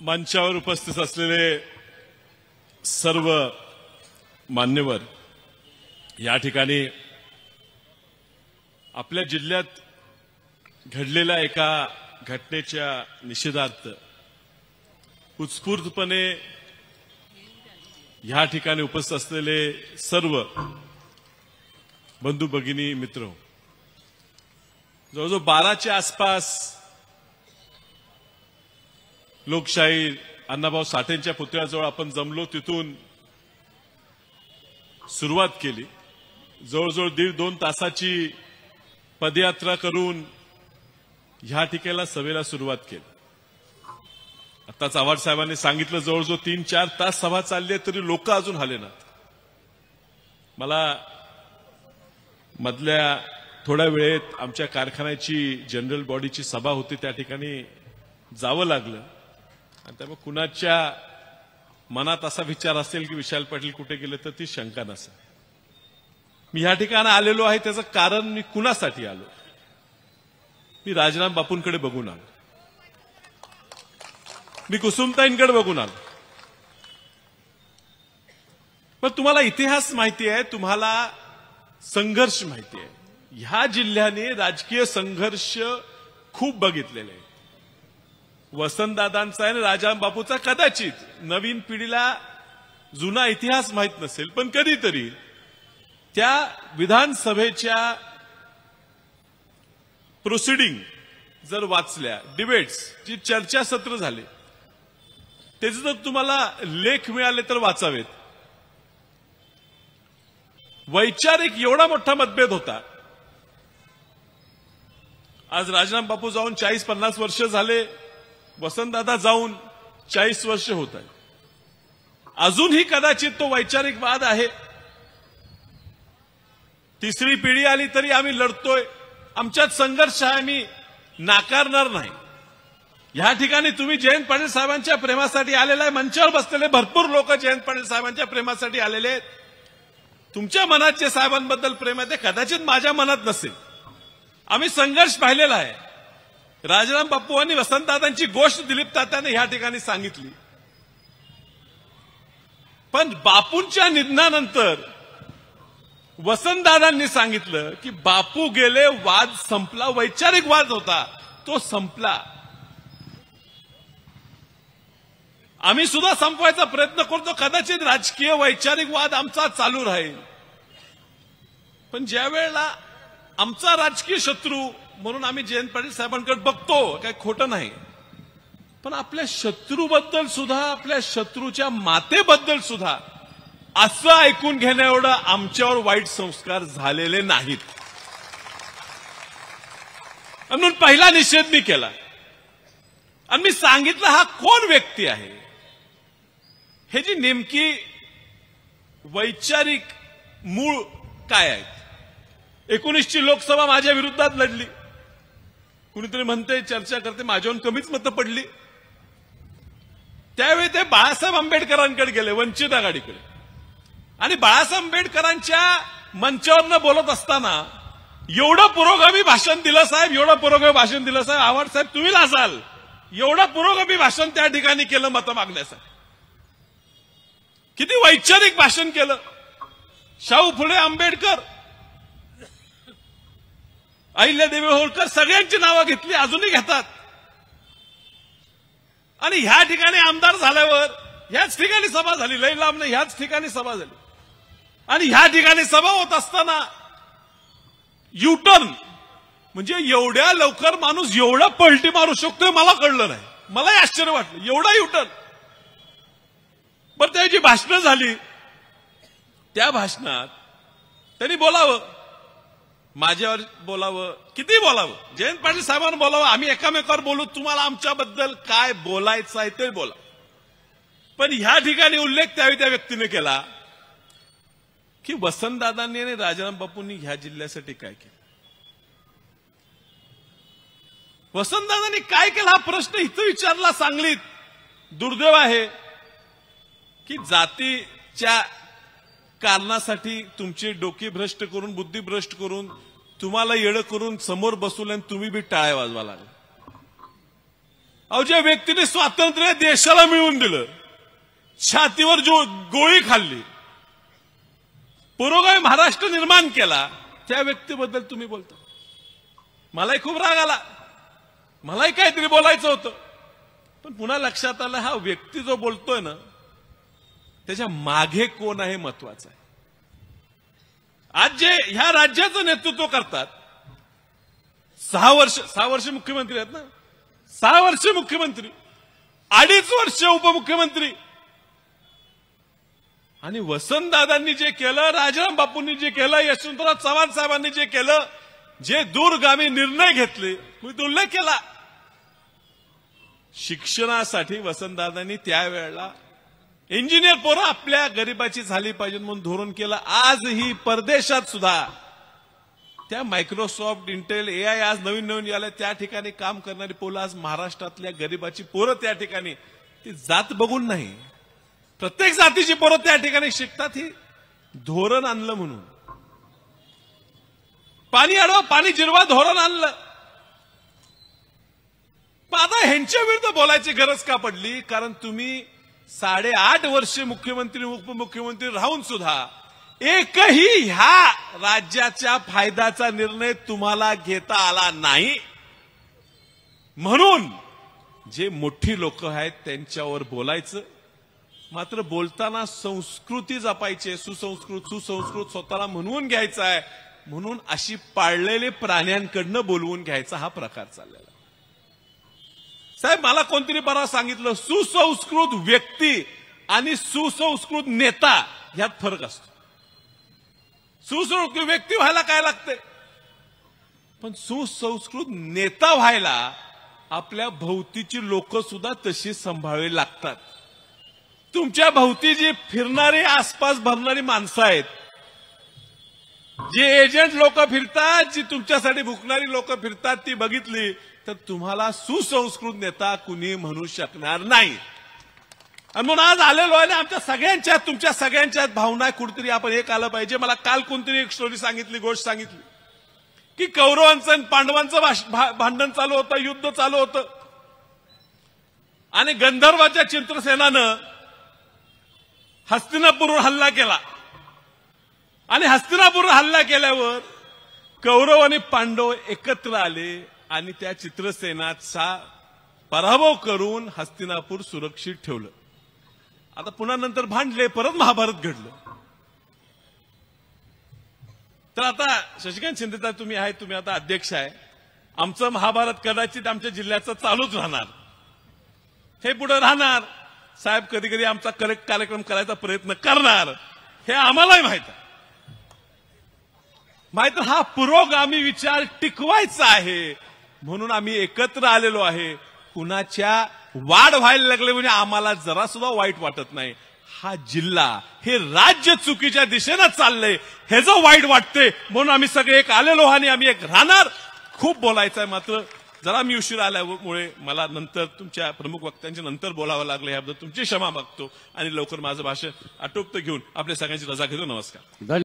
मंचावर उपस्थित असलेले सर्व मान्यवर, या ठिकाणी आपल्या जिल्ह्यात घडलेल्या एका घटनेच्या निषेधार्थ उत्स्फूर्तपणे या ठिकाणी उपस्थित असलेले सर्व बंधू भगिनी मित्र, जवळजवळ 12च्या आसपास लोकशाही अण्णाभाऊ साठेंच्या पुतळ्याजवळ आपण जमलो. तिथून सुरुवात केली. जवळजवळ 1.5-2 तासाची पदयात्रा करून ह्या ठिकाणी सभेला सुरुवात केली. आता चव्हाण साहेबांनी सांगितलं जवळजवळ 3-4 तास सभा चालली आहे तरी लोक अजून आले नाहीत. मला मधल्या थोड्या वेळेत आमच्या कारखान्याची जनरल बॉडीची सभा होती, त्या ठिकाणी जावं लागलं. आणि त्यामुळे कुणाच्या मनात असा विचार असेल की विशाल पाटील कुठे गेले तर ती शंका नसेल. मी ह्या ठिकाणी आलेलो आहे त्याचं कारण मी कुणासाठी आलो, मी राजराम बापूंकडे बघून आलो, मी कुसुमताईंकडे बघून आलो. पण तुम्हाला इतिहास माहिती आहे, तुम्हाला संघर्ष माहिती आहे. ह्या जिल्ह्याने राजकीय संघर्ष खूप बघितलेले आहे. वसंतदादांचा आणि राजाराम बापूचा कदाचित नवीन पिढीला जुना इतिहास माहित नसेल, पण कधीतरी त्या विधानसभेच्या प्रोसिडिंग जर वाचल्या, डिबेट्स जी चर्चासत्र झाले त्याचे जर तुम्हाला लेख मिळाले तर वाचावेत. वैचारिक एवढा मोठा मतभेद होता. आज राजराम बापू जाऊन 40-50 वर्ष झाले, वसंतदादा जाऊन 40 वर्ष होत आहे. अजूनही कदाचित तो वैचारिक वाद आहे. तिसरी पिढी आली तरी आम्ही लढतोय, आमच्यात संघर्ष आहे, आम्ही नाकारणार नाही. या ठिकाणी तुम्ही जयंत पाटील साहेबांच्या प्रेमासाठी आलेला आहे. मंचावर बसलेले भरपूर लोक जयंत पाटील साहेबांच्या प्रेमासाठी आलेले आहेत. तुमच्या मनात जे साहेबांबद्दल प्रेम आहे ते कदाचित माझ्या मनात नसेल. आम्ही संघर्ष पाहिलेला आहे. राजराम बापू आणि वसंतदादांची गोष्ट दिलीप तात्याने या ठिकाणी सांगितली. पण बापूंच्या निधनानंतर वसंतदादांनी सांगितलं की बापू गेले, वाद संपला. वैचारिक वाद होता तो संपला. आम्ही सुद्धा संपवायचा प्रयत्न करतो. कदाचित राजकीय वैचारिक वाद आमचा चालू राहील, पण ज्या वेळेला आमचा राजकीय शत्रू म्हणून आम्ही जयंत पाटील साहेबांकडे बघतो, काही खोटं नाही, पण आपल्या शत्रूबद्दल सुद्धा, आपल्या शत्रूच्या मातेबद्दल सुद्धा असं ऐकून घेण्याएवढं आमच्यावर वाईट संस्कार झालेले नाहीत. म्हणून पहिला निषेध मी केला आणि मी सांगितलं हा कोण व्यक्ती आहे, हे जी नेमकी वैचारिक मूळ काय आहेत. 19ची लोकसभा माझ्या विरोधात लढली. कुणीतरी म्हणते, चर्चा करते, माझ्याहून कमीच मतं पडली. त्यावेळी ते बाळासाहेब आंबेडकरांकडे गेले, वंचित आघाडीकडे, आणि बाळासाहेब आंबेडकरांच्या मंचावरनं बोलत असताना एवढं पुरोगामी भाषण दिलं साहेब, एवढं पुरोगामी भाषण दिलं साहेब, आव्हाड साहेब तुम्ही लाजाल, एवढं पुरोगामी भाषण त्या ठिकाणी केलं मतं मागण्यासाठी. किती वैचारिक भाषण केलं. शाहू फुले, आंबेडकर, अहिल्यादेवी होळकर सगळ्यांची नावं घेतली, अजूनही घेतात. आणि ह्या ठिकाणी आमदार झाल्यावर ह्याच ठिकाणी सभा झाली, लई लांब नाही, ह्याच ठिकाणी सभा झाली. आणि ह्या ठिकाणी सभा होत असताना युटर्न, म्हणजे एवढ्या लवकर माणूस एवढा पलटी मारू शकतोय मला कळलं नाही. मलाही आश्चर्य वाटलं, एवढा युटर्न. पण त्याची भाषणं झाली, त्या भाषणात त्यांनी बोलावं, माझ्यावर बोलावं, किती बोलावं, जयंत पाटील साहेबांना बोलावं, आम्ही एकमेकावर बोलू, तुम्हाला आमच्याबद्दल काय बोलायचं आहे ते बोला. पण ह्या ठिकाणी उल्लेख त्यावेळी त्या व्यक्तीने केला की वसंतदादांनी आणि राजाराम बापूंनी ह्या जिल्ह्यासाठी काय केलं. वसंतदादांनी काय केलं हा प्रश्न इथं विचारला सांगलीत. दुर्दैव आहे की जातीच्या कारणासाठी तुमची डोकी भ्रष्ट करून, बुद्धी भ्रष्ट करून, तुम्हाला येडं करून समोर बसवलं आणि तुम्ही बी टाळ्या वाजवा लागला. अहो, ज्या व्यक्तीने स्वातंत्र्य देशाला मिळवून दिलं, छातीवर जो गोळी खाल्ली, पुरोगामी महाराष्ट्र निर्माण केला, त्या व्यक्तीबद्दल तुम्ही बोलता. मलाही खूप राग आला, मलाही काहीतरी बोलायचं होतं, पण पुन्हा लक्षात आलं हा व्यक्ती जो बोलतोय ना त्याच्या मागे कोण आहे महत्वाचं आहे. आज जे ह्या राज्याचं नेतृत्व करतात, 6 वर्ष मुख्यमंत्री आहेत ना, 6 वर्ष मुख्यमंत्री, 2.5 वर्ष उपमुख्यमंत्री, आणि वसंतदादांनी जे केलं, राजाराम बापूंनी जे केलं, यशवंतराव चव्हाण साहेबांनी जे केलं, जे दूरगामी निर्णय घेतले, मी उल्लेख केला. शिक्षणासाठी वसंतदादांनी त्यावेळेला इंजिनियर पोरं आपल्या गरिबाची झाली पाहिजे म्हणून धोरण केलं. आजही परदेशात सुद्धा त्या मायक्रोसॉफ्ट, इंटेल, एआय आज नवीन नवीन आले, त्या ठिकाणी काम करणारी पोरं आज महाराष्ट्रातल्या गरिबाची पोरं त्या ठिकाणी, ती जात बघून नाही, प्रत्येक जातीची पोरं त्या ठिकाणी शिकतात. ही धोरण आणलं म्हणून, पाणी अडवा पाणी जिरवा धोरण आणलं. पण आता ह्यांच्या विरुद्ध बोलायची गरज का पडली? कारण तुम्ही 8.5 वर्ष मुख्यमंत्री उपमुख्यमंत्री राहून सुद्धा एकही ह्या राज्याच्या फायद्याचा निर्णय तुम्हाला घेता आला नाही. म्हणून जे मोठी लोक आहेत त्यांच्यावर बोलायचं, मात्र बोलताना संस्कृती जपायची, सुसंस्कृत स्वतःला म्हणून घ्यायचा आहे, म्हणून अशी पाळलेले प्राण्यांकडनं बोलवून घ्यायचा हा प्रकार चाललेला. साहेब, मला कोणतरी परवा सांगितलं, सुसंस्कृत व्यक्ती आणि सुसंस्कृत नेता ह्यात फरक असतो. सुसंस्कृत व्यक्ती व्हायला काय लागते, पण सुसंस्कृत नेता व्हायला आपल्या भोवतीची लोक सुद्धा तशी सांभाळावी लागतात. तुमच्या भोवती जी फिरणारी, आसपास भरणारी माणसं आहेत, जे एजंट लोक फिरतात, जी तुमच्यासाठी भुकणारी लोक फिरतात, ती बघितली तर तुम्हाला सुसंस्कृत नेता कुणी म्हणू शकणार नाही. आणि म्हणून आज आलेलो आहे, आमच्या सगळ्यांच्या, तुमच्या सगळ्यांच्या भावना कुठेतरी आपण एक आलं पाहिजे. मला काल कोणतरी एक स्टोरी सांगितली, गोष्ट सांगितली की कौरवांचं आणि पांडवांचं भांडण चालू होतं, युद्ध चालू होतं, आणि गंधर्वाच्या चित्रसेनानं हस्तिनापूरवर हल्ला केला. आणि हस्तिनापूरवर हल्ला केल्यावर कौरव आणि पांडव एकत्र आले आणि त्या चित्रसेनाचा पराभव करून हस्तिनापूर सुरक्षित ठेवलं. आता पुन्हा नंतर भांडले, परत महाभारत घडलं. तर आता शशिकांत शिंदे तुम्ही आहे, तुम्ही आता अध्यक्ष आहे, आमचं महाभारत कदाचित आमच्या जिल्ह्याचं चालूच राहणार, हे पुढे राहणार. साहेब कधी कधी आमचा करेक्ट कार्यक्रम करायचा प्रयत्न करणार, हे आम्हालाही माहित आहे. हा पुरोगामी विचार टिकवायचा आहे म्हणून आम्ही एकत्र आलेलो आहे. कुणाच्या वाढ व्हायला लागले म्हणजे आम्हाला जरा सुद्धा वाईट वाटत नाही. हा जिल्हा, हे राज्य चुकीच्या दिशेनं चाललंय हे जो वाईट वाटते, म्हणून आम्ही सगळे एक आलेलो आणि आम्ही एक राहणार. खूप बोलायचं आहे, मात्र जरा मी उशीर आल्यामुळे मला नंतर तुमच्या प्रमुख वक्त्यांच्या नंतर बोलावं लागलं, याबद्दल तुमची क्षमा मागतो आणि लवकर माझं भाषण आटोपतं घेऊन आपल्या सगळ्यांची रजा घेतो. नमस्कार.